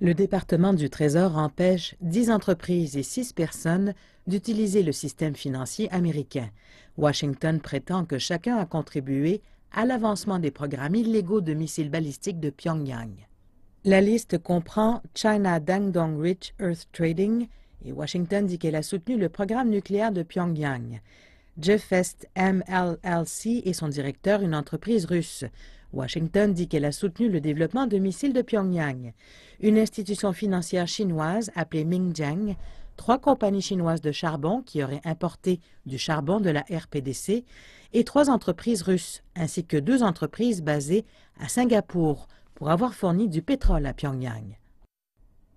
Le département du Trésor empêche 10 entreprises et 6 personnes d'utiliser le système financier américain. Washington prétend que chacun a contribué à l'avancement des programmes illégaux de missiles balistiques de Pyongyang. La liste comprend China Dandong Rich Earth Trading et Washington dit qu'elle a soutenu le programme nucléaire de Pyongyang. Jeffest MLLC est son directeur, une entreprise russe. Washington dit qu'elle a soutenu le développement de missiles de Pyongyang. Une institution financière chinoise appelée Mingjiang, 3 compagnies chinoises de charbon qui auraient importé du charbon de la RPDC et 3 entreprises russes, ainsi que 2 entreprises basées à Singapour pour avoir fourni du pétrole à Pyongyang.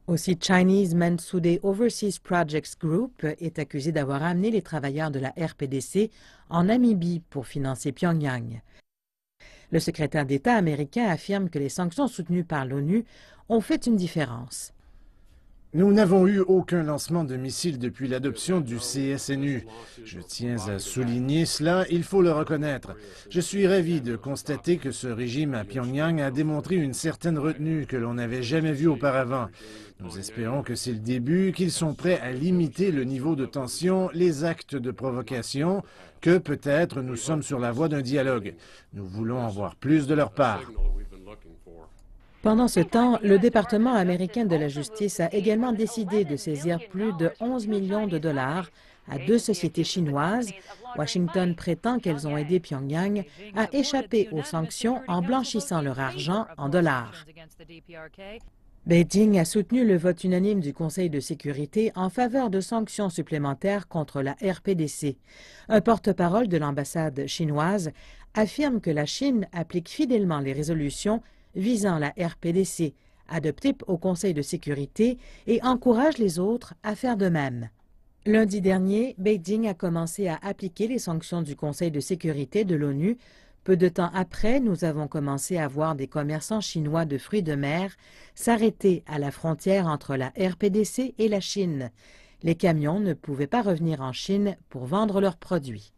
Aussi, Chinese Mansudae Overseas Projects Group est accusé d'avoir amené les travailleurs de la RPDC en Namibie pour financer Pyongyang. Le secrétaire d'État américain affirme que les sanctions soutenues par l'ONU ont fait une différence. Nous n'avons eu aucun lancement de missiles depuis l'adoption du CSNU. Je tiens à souligner cela, il faut le reconnaître. Je suis ravi de constater que ce régime à Pyongyang a démontré une certaine retenue que l'on n'avait jamais vue auparavant. Nous espérons que c'est le début, qu'ils sont prêts à limiter le niveau de tension, les actes de provocation, que peut-être nous sommes sur la voie d'un dialogue. Nous voulons en voir plus de leur part. Pendant ce temps, le département américain de la justice a également décidé de saisir plus de 11 millions de dollars à 2 sociétés chinoises. Washington prétend qu'elles ont aidé Pyongyang à échapper aux sanctions en blanchissant leur argent en dollars. Beijing a soutenu le vote unanime du Conseil de sécurité en faveur de sanctions supplémentaires contre la RPDC. Un porte-parole de l'ambassade chinoise affirme que la Chine applique fidèlement les résolutions visant la RPDC, adoptée au Conseil de sécurité, et encourage les autres à faire de même. Lundi dernier, Beijing a commencé à appliquer les sanctions du Conseil de sécurité de l'ONU. Peu de temps après, nous avons commencé à voir des commerçants chinois de fruits de mer s'arrêter à la frontière entre la RPDC et la Chine. Les camions ne pouvaient pas revenir en Chine pour vendre leurs produits.